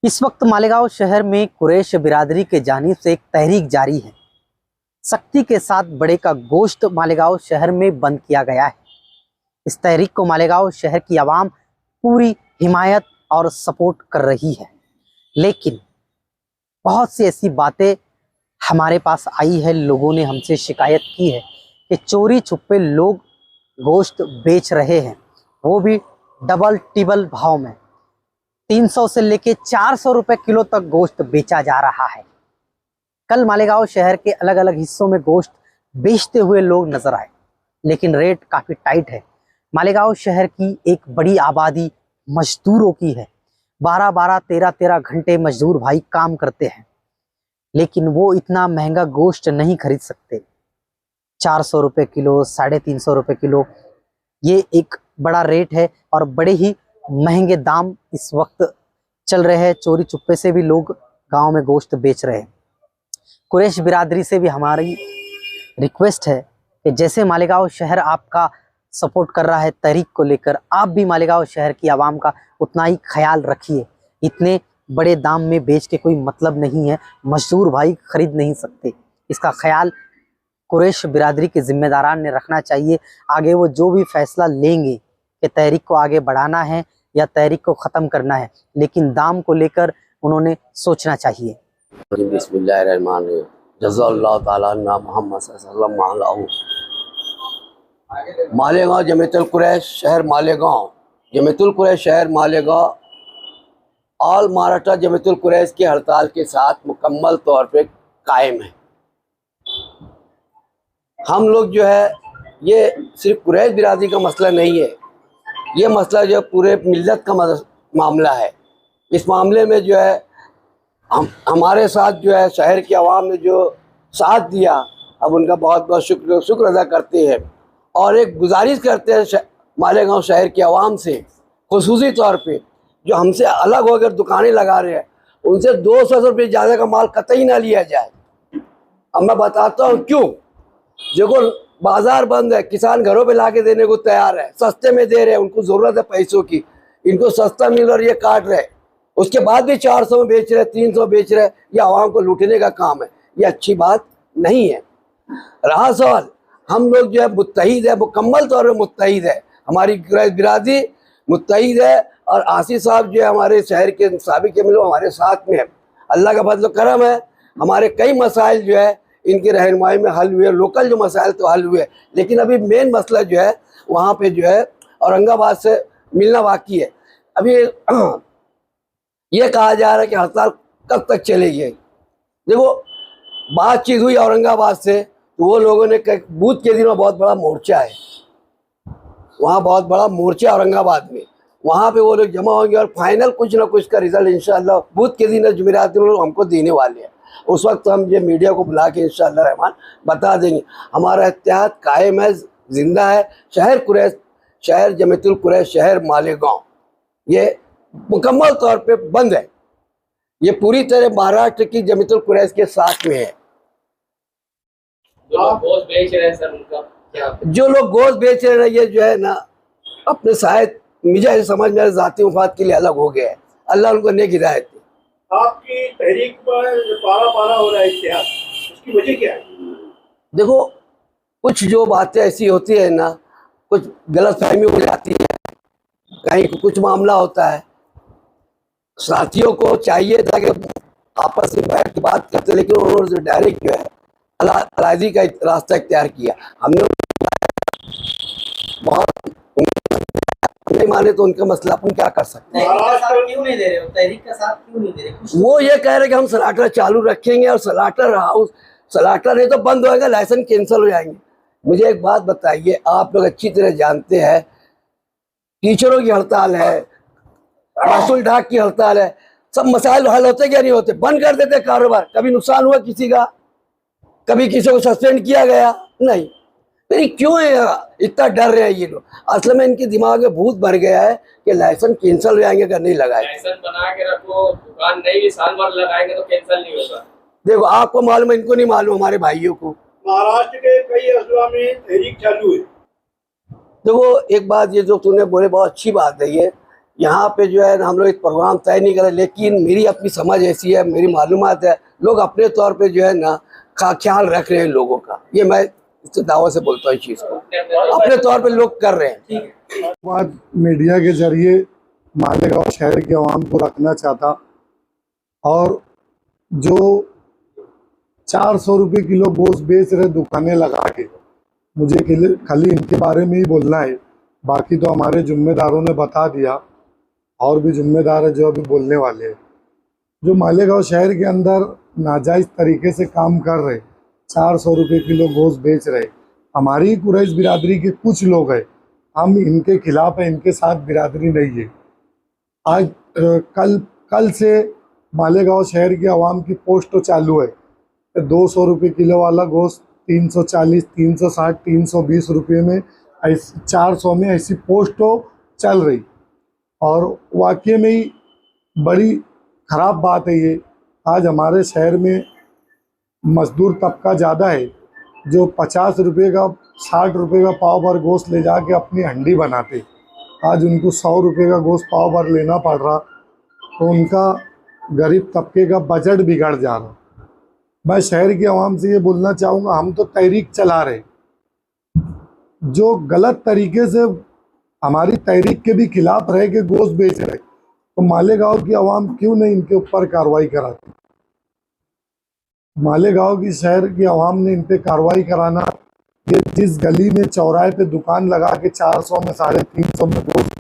इस वक्त मालेगांव शहर में कुरैश बिरादरी के जानिब से एक तहरीक जारी है। सख्ती के साथ बड़े का गोश्त मालेगांव शहर में बंद किया गया है। इस तहरीक को मालेगांव शहर की आवाम पूरी हिमायत और सपोर्ट कर रही है, लेकिन बहुत सी ऐसी बातें हमारे पास आई है। लोगों ने हमसे शिकायत की है कि चोरी छुपे लोग गोश्त बेच रहे हैं, वो भी डबल टिबल भाव में। 300 से लेके 400 रुपए किलो तक गोश्त बेचा जा रहा है। कल मालेगांव शहर के अलग अलग हिस्सों में गोश्त बेचते हुए लोग नजर आए, लेकिन रेट काफी टाइट है। मालेगांव शहर की एक बड़ी आबादी मजदूरों की है। 12-12, 13-13 घंटे मजदूर भाई काम करते हैं, लेकिन वो इतना महंगा गोश्त नहीं खरीद सकते। 400 रुपए किलो, 350 रुपए किलो, ये एक बड़ा रेट है और बड़े ही महंगे दाम इस वक्त चल रहे हैं। चोरी चुप्पे से भी लोग गांव में गोश्त बेच रहे हैं। कुरैश बिरादरी से भी हमारी रिक्वेस्ट है कि जैसे मालेगांव शहर आपका सपोर्ट कर रहा है तहरीक को लेकर, आप भी मालेगांव शहर की आवाम का उतना ही ख्याल रखिए। इतने बड़े दाम में बेच के कोई मतलब नहीं है, मजदूर भाई खरीद नहीं सकते। इसका ख्याल कुरैश बिरादरी के जिम्मेदारान ने रखना चाहिए। आगे वो जो भी फैसला लेंगे कि तहरीक को आगे बढ़ाना है या तहरीक को ख़त्म करना है, लेकिन दाम को लेकर उन्होंने सोचना चाहिए। बिस्मिल्लाहिर्रहमानिर्रहीम। जज़ाल्लाहु ताला अन्ना मुहम्मद सल्लल्लाहु अलैहि वसल्लम। मालेगांव जमीयतुल कुरैश शहर मालेगांव, जमीयतुल कुरैश शहर मालेगांव ऑल महाराष्ट्र जमीयतुल कुरैश की हड़ताल के साथ मुकम्मल तौर पे कायम है। हम लोग जो है, ये सिर्फ कुरैश बिरादरी का मसला नहीं है, ये मसला जो पूरे मिल्लत का मामला है। इस मामले में जो है हमारे साथ जो है शहर की आवाम ने जो साथ दिया, अब उनका बहुत बहुत शुक्र अदा करते हैं और एक गुजारिश करते हैं मालेगांव शहर की आवाम से, खुसूसी तौर पे जो हमसे अलग होकर दुकानें लगा रहे हैं, उनसे 200 रुपये ज़्यादा का माल कतई ना लिया जाए। अब मैं बताता हूँ क्यों। देखो, बाजार बंद है, किसान घरों पे लाके देने को तैयार है, सस्ते में दे रहे हैं, उनको ज़रूरत है पैसों की, इनको सस्ता मिल और ये काट रहे, उसके बाद भी 400 में बेच रहे, 300 बेच रहे। ये आवाम को लूटने का काम है, ये अच्छी बात नहीं है। रहा सवाल, हम लोग जो है मुत्तहिद है, मुकम्मल तौर पर मुत्तहिद है, हमारी बिरादरी मुत्तहिद है और आसिफ साहब जो है हमारे शहर के साबिक एमएलए हमारे साथ में है। अल्लाह का फजल करम है, हमारे कई मसाइल जो है इनकी रहनुमाई में हल हुए। लोकल जो मसाइल तो हल हुए, लेकिन अभी मेन मसला जो है वहाँ पे जो है औरंगाबाद से मिलना बाकी है। अभी ये कहा जा रहा है कि हड़ताल कब तक चलेगी। देखो, बातचीत हुई औरंगाबाद से, तो वो लोगों ने बूथ के दिन में बहुत बड़ा मोर्चा है, वहाँ बहुत बड़ा मोर्चा औरंगाबाद में, वहाँ पे वो लोग जमा होंगे और फाइनल कुछ ना कुछ का रिजल्ट इंशाअल्लाह बूथ के दिन जुमेरात दिन लोग हमको देने वाले हैं। उस वक्त हम ये मीडिया को बुला के इंशाअल्लाह रहमान बता देंगे। हमारा इत्तेहाद कायम है, जिंदा है। शहर कुरैश, शहर जमीयतुल कुरैश शहर मालेगांव ये मुकम्मल तौर पे बंद है। ये पूरी तरह महाराष्ट्र की जमीयतुल कुरैश के साथ में है। जो लोग गोश्त बेच रहे हैं सर, उनका क्या? जो लोग गोश्त बेच रहे हैं, ये जो है ना अपने शायद मुझे समझ में ज़ाती मुफाद के लिए अलग हो गया है। अल्लाह उनको नेक हिदायत दे। आपकी तहरीक पर पारा पारा हो रहा है इतिहास, उसकी वजह क्या है? देखो, कुछ जो बातें ऐसी होती है ना, कुछ गलतफहमी हो जाती है, कहीं कुछ मामला होता है, साथियों को चाहिए था कि आपस में बैठ के बात करते, लेकिन उन्होंने डायरेक्ट जो है अलाइजी का रास्ता इख्तियार किया। हमने बहुत नहीं माने तो उनका मसला अपन क्या कर सकते हैं। क्यों नहीं दे रहे हो? तहरीक का साथ क्यों नहीं दे रहे? वो ये कह रहे कि हम सलाटर चालू रखेंगे और सलाटर हाउस, सलाटर नहीं तो बंद होएगा, लाइसेंस कैंसिल हो जाएंगे। मुझे एक बात बताइए, आप लोग अच्छी तरह जानते हैं टीचरों की हड़ताल है, महसूल डाक की हड़ताल है, सब मसाइल हल होते क्या नहीं होते? बंद कर देते कारोबार। कभी नुकसान हुआ किसी का? कभी किसी को सस्पेंड किया गया? नहीं। फिर क्यों है इतना डर रहे हैं ये लोग? असल में इनके दिमाग में भूत भर गया है कि लाइसेंस कैंसिल हो जाएंगे अगर नहीं लगाए। लाइसेंस बना के रखो, दुकान नहीं भी साल भर लगाएंगे तो कैंसिल नहीं होगा। देखो, आपको मालूम है, इनको नहीं मालूम, हमारे भाइयों को। महाराष्ट्र के कई अजला में तहरीक चालू है। देखो, एक बात ये जो तूने बोले बहुत अच्छी बात है, ये यहाँ पे जो है हम लोग एक प्रोग्राम तय नहीं करें, लेकिन मेरी अपनी समझ ऐसी है, मेरी मालूमात है, लोग अपने तौर पे जो है ना ख्याल रख रहे हैं लोगों का। ये मैं इस दावा से बोलता हूँ, इस चीज़ को अपने तौर पे लोग कर रहे हैं। बात मीडिया के जरिए मालेगांव शहर के अवाम को रखना चाहता, और जो 400 रुपये किलो गोश्त बेच रहे दुकानें लगा के, मुझे खाली इनके बारे में ही बोलना है, बाकी तो हमारे जिम्मेदारों ने बता दिया, और भी जिम्मेदार है जो अभी बोलने वाले हैं। जो मालेगांव शहर के अंदर नाजायज़ तरीके से काम कर रहे, 400 रुपये किलो गोश्त बेच रहे, हमारी ही कुरैश बिरादरी के कुछ लोग हैं, हम इनके खिलाफ हैं, इनके साथ बिरादरी नहीं है। आज कल से मालेगांव शहर की आवाम की पोस्ट चालू है, 200 रुपये किलो वाला गोश्त 340, 360, 320 रुपये में, 400 में ऐसी पोस्ट चल रही। और वाकई में ही बड़ी ख़राब बात है ये। आज हमारे शहर में मजदूर तबका ज़्यादा है, जो 50 रुपये का 60 रुपये का पाव भर गोश्त ले जाके अपनी हंडी बनाते, आज उनको 100 रुपये का गोश्त पाव भर लेना पड़ रहा, तो उनका गरीब तबके का बजट बिगड़ जा रहा। मैं शहर की आवाम से ये बोलना चाहूँगा, हम तो तहरीक चला रहे, जो गलत तरीके से हमारी तहरीक के भी खिलाफ रह के गोश्त बेच रहे, तो मालेगांव की आवाम क्यों नहीं इनके ऊपर कार्रवाई कराती? मालेगांव की शहर की आवाम ने इन पे कार्रवाई कराना, ये जिस गली में चौराहे पे दुकान लगा के 400 में 350 में गोश्त,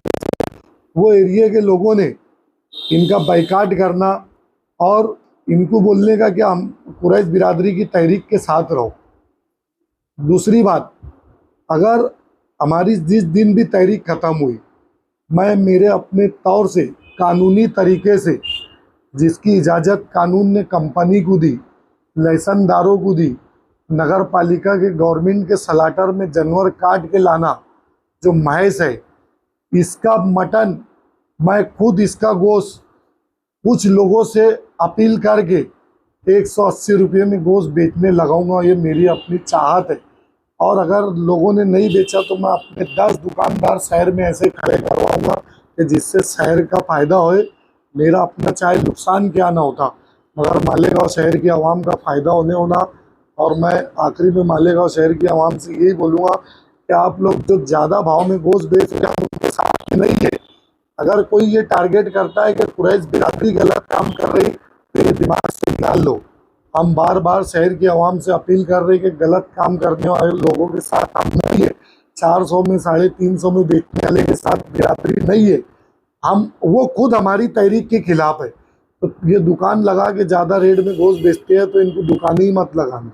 वो एरिया के लोगों ने इनका बाइकाट करना और इनको बोलने का कि हम कुरैश बिरादरी की तहरीक के साथ रहो। दूसरी बात, अगर हमारी जिस दिन भी तहरीक ख़त्म हुई, मैं मेरे अपने तौर से कानूनी तरीके से, जिसकी इजाज़त कानून ने कंपनी को दी, लाइसेंसदारों को दी, नगर पालिका के गवर्नमेंट के सलाटर में जानवर काट के लाना जो महज है, इसका मटन मैं खुद, इसका गोश्त कुछ लोगों से अपील करके 180 रुपये में गोश्त बेचने लगाऊंगा। ये मेरी अपनी चाहत है, और अगर लोगों ने नहीं बेचा तो मैं अपने 10 दुकानदार शहर में ऐसे खड़े करवाऊंगा कि जिससे शहर का फ़ायदा होए, मेरा अपना चाहे नुकसान क्या ना होता, मगर मालेगांव शहर की आवाम का फ़ायदा होना। और मैं आखिरी में मालेगांव शहर की आवाम से यही बोलूँगा कि आप लोग जो ज़्यादा भाव में गोश्त बेच रहे हैं उनके साथ में नहीं है। अगर कोई ये टारगेट करता है कि कुरैश बिरादरी गलत काम कर रही, तो ये दिमाग से निकाल लो। हम बार बार शहर की आवाम से अपील कर रहे हैं कि गलत काम करने वाले लोगों के साथ हम नहीं है, 400 में 350 में बेचने वाले के साथ बिरादरी नहीं है। हम वो खुद हमारी तहरीक के खिलाफ है, तो ये दुकान लगा के ज़्यादा रेट में गोश्त बेचते हैं, तो इनको दुकान ही मत लगाना।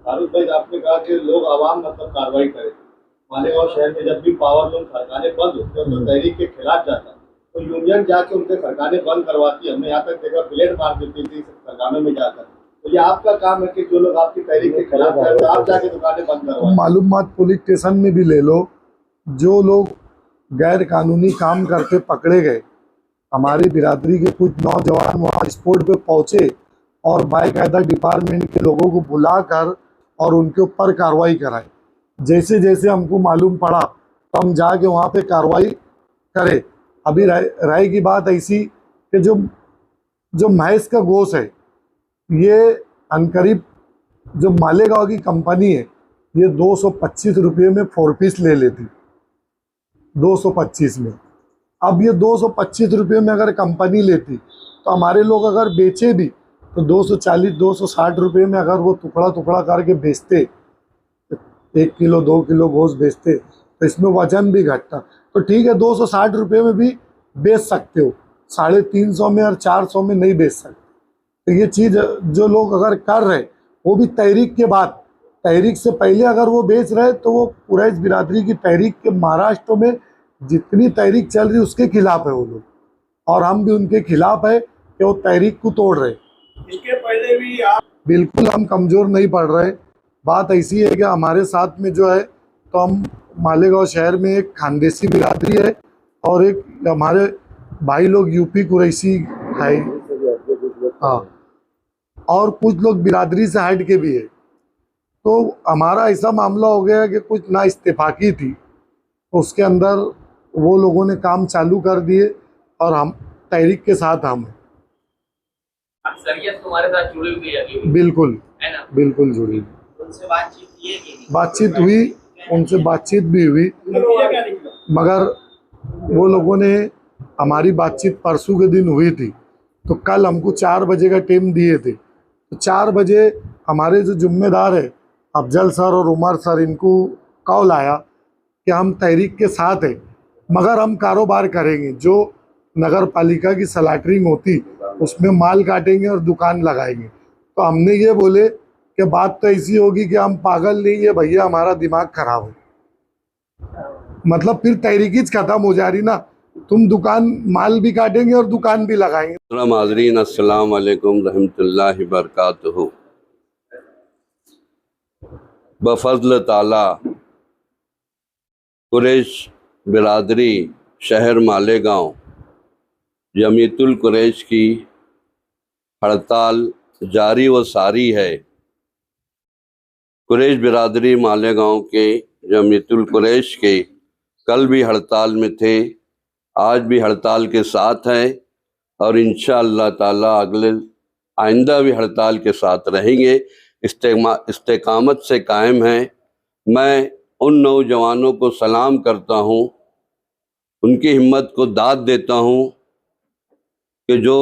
फारूक भाई, आपने कहा कि लोग आवाम मतलब कार्रवाई करें। मालेगांव शहर में जब भी पावर लूम सरकारें बंद होती है तो तहरीक के खिलाफ जाता है, तो यूनियन जाके उनके सरकारें बंद करवाती है। हमने यहाँ तक देखा प्लेट मार देती थी सरकारों में जाकर। तो ये आपका काम है कि जो लोग आपकी तहरीक के खिलाफ है तो आप जाके दुकानें बंद करवाएं। मालूमात पुलिस स्टेशन में भी ले लो, जो लोग गैर कानूनी काम करते पकड़े गए, हमारी बिरादरी के कुछ नौजवान वहाँ स्पॉट पे पहुँचे और बाकायदा डिपार्टमेंट के लोगों को बुलाकर और उनके ऊपर कार्रवाई कराई। जैसे जैसे हमको मालूम पड़ा तो हम जाके वहाँ पे कार्रवाई करें। अभी राय की बात ऐसी कि जो महज का गोश्त है, ये अनकरीब जो मालेगांव की कंपनी है, ये 225 रुपये में 4 पीस ले लेती, 225 में। अब ये 225 रुपये में अगर कंपनी लेती, तो हमारे लोग अगर बेचे भी तो 240-260 रुपये में अगर वो टुकड़ा टुकड़ा करके बेचते, 1 किलो 2 किलो गोश्त बेचते, तो इसमें वजन भी घटता। तो ठीक है, 260 रुपये में भी बेच सकते हो, 350 में और 400 में नहीं बेच सकते। तो ये चीज़ जो लोग अगर कर रहे, वो भी तहरीक के बाद, तहरीक से पहले अगर वो बेच रहे, तो वो कुरैश बिरादरी की तहरीक के महाराष्ट्र में जितनी तहरीक चल रही उसके खिलाफ है वो लोग, और हम भी उनके खिलाफ है कि वो तहरीक को तोड़ रहे। इसके पहले भी आप बिल्कुल हम कमज़ोर नहीं पड़ रहे। बात ऐसी है कि हमारे साथ में जो है, तो हम मालेगांव शहर में एक खानदेशी बिरादरी है और एक हमारे भाई लोग यूपी कुरैशी है, हाँ, और कुछ लोग बिरादरी से हट के भी है। तो हमारा ऐसा मामला हो गया कि कुछ ना इत्तेफाकी थी, तो उसके अंदर वो लोगों ने काम चालू कर दिए और हम तहरीक के साथ हम हैं। अक्सरियत तुम्हारे साथ जुड़ी हुई है अभी भी, बिल्कुल है ना? बिल्कुल जुड़ी। उनसे बातचीत की है कि नहीं? बातचीत हुई, उनसे बातचीत भी हुई, मगर वो लोगों ने हमारी बातचीत परसों के दिन हुई थी, तो कल हमको 4 बजे का टाइम दिए थे। तो 4 बजे हमारे जो जिम्मेदार है अफजल सर और उमर सर, इनको कॉल आया कि हम तहरीक के साथ हैं, मगर हम कारोबार करेंगे, जो नगर पालिका की सलाटरिंग होती उसमें माल काटेंगे और दुकान लगाएंगे। तो हमने ये बोले कि बात तो ऐसी होगी कि हम पागल नहीं है भैया, हमारा दिमाग खराब है। मतलब फिर तहरीकी खत्म हो जा रही ना, तुम दुकान माल भी काटेंगे और दुकान भी लगाएंगे। हाज़रीन, अस्सलाम वालेकुम रहमतुल्लाहि बरकातुहू। बफज़्ल ताला कुरैश बिरादरी शहर मालेगांव जमीयतुल कुरैश की हड़ताल जारी व सारी है। कुरैश बिरादरी मालेगांव के जमीयतुल कुरैश के कल भी हड़ताल में थे, आज भी हड़ताल के साथ हैं और इंशाअल्लाह ताला अगले आइंदा भी हड़ताल के साथ रहेंगे। इस्तेकामत से कायम हैं। मैं उन नौजवानों को सलाम करता हूँ, उनकी हिम्मत को दाद देता हूँ कि जो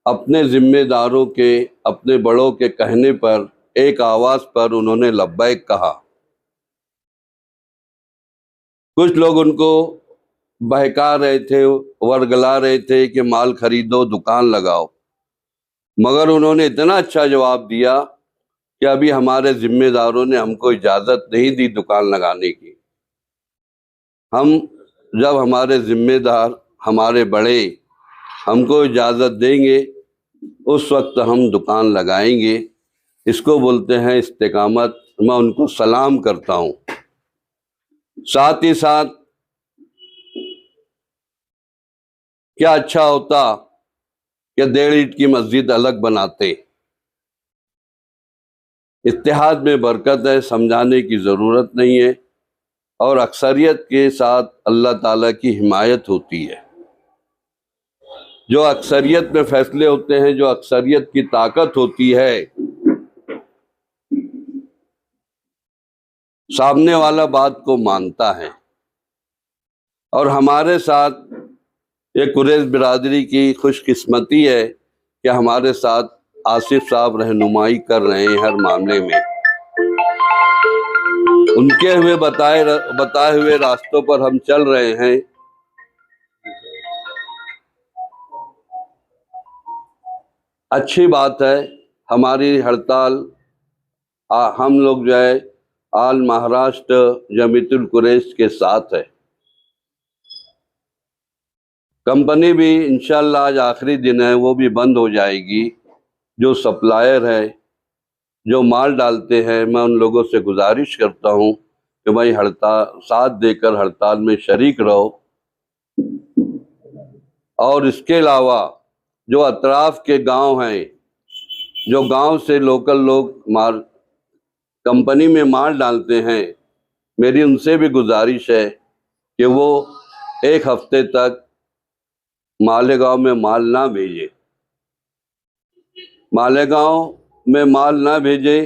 अपने ज़िम्मेदारों के, अपने बड़ों के कहने पर एक आवाज़ पर उन्होंने लब्बैक कहा। कुछ लोग उनको बहका रहे थे, वर्गला रहे थे कि माल खरीदो, दुकान लगाओ, मगर उन्होंने इतना अच्छा जवाब दिया कि अभी हमारे ज़िम्मेदारों ने हमको इजाज़त नहीं दी दुकान लगाने की। हम जब हमारे ज़िम्मेदार, हमारे बड़े हमको इजाज़त देंगे, उस वक्त हम दुकान लगाएंगे। इसको बोलते हैं इस्तेकामत। मैं उनको सलाम करता हूँ। साथ ही साथ क्या अच्छा होता कि 1.5 ईंट की मस्जिद अलग बनाते। इत्तेहाद में बरकत है, समझाने की ज़रूरत नहीं है, और अक्सरियत के साथ अल्लाह ताला की हिमायत होती है। जो अक्सरियत में फैसले होते हैं, जो अक्सरियत की ताकत होती है, सामने वाला बात को मानता है। और हमारे साथ ये कुरैश बिरादरी की खुशकिस्मती है कि हमारे साथ आसिफ साहब रहनुमाई कर रहे हैं हर मामले में। उनके हुए बताए हुए रास्तों पर हम चल रहे हैं। अच्छी बात है। हमारी हड़ताल हम लोग जो है आल महाराष्ट्र जमीयतुल कुरैश के साथ है। कंपनी भी इंशाल्लाह आज आखिरी दिन है, वो भी बंद हो जाएगी। जो सप्लायर है, जो माल डालते हैं, मैं उन लोगों से गुजारिश करता हूँ कि भाई हड़ताल साथ देकर हड़ताल में शरीक रहो। और इसके अलावा जो अतराफ के गांव हैं, जो गांव से लोकल लोग कंपनी में माल डालते हैं, मेरी उनसे भी गुजारिश है कि वो 1 हफ्ते तक मालेगांव में माल ना भेजे। मालेगांव में माल ना भेजे।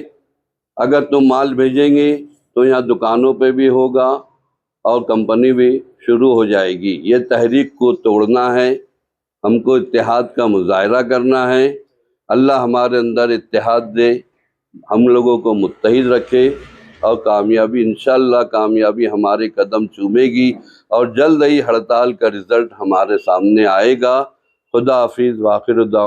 अगर तुम माल भेजेंगे तो यहाँ दुकानों पे भी होगा और कंपनी भी शुरू हो जाएगी। ये तहरीक को तोड़ना है, हमको इत्तेहाद का मुजाहरा करना है। अल्लाह हमारे अंदर इत्तेहाद दे, हम लोगों को मुत्तहिद रखे, और कामयाबी इंशाअल्लाह कामयाबी हमारे कदम चूमेगी और जल्द ही हड़ताल का रिज़ल्ट हमारे सामने आएगा। खुदा हाफिज़। वाखिर दावा।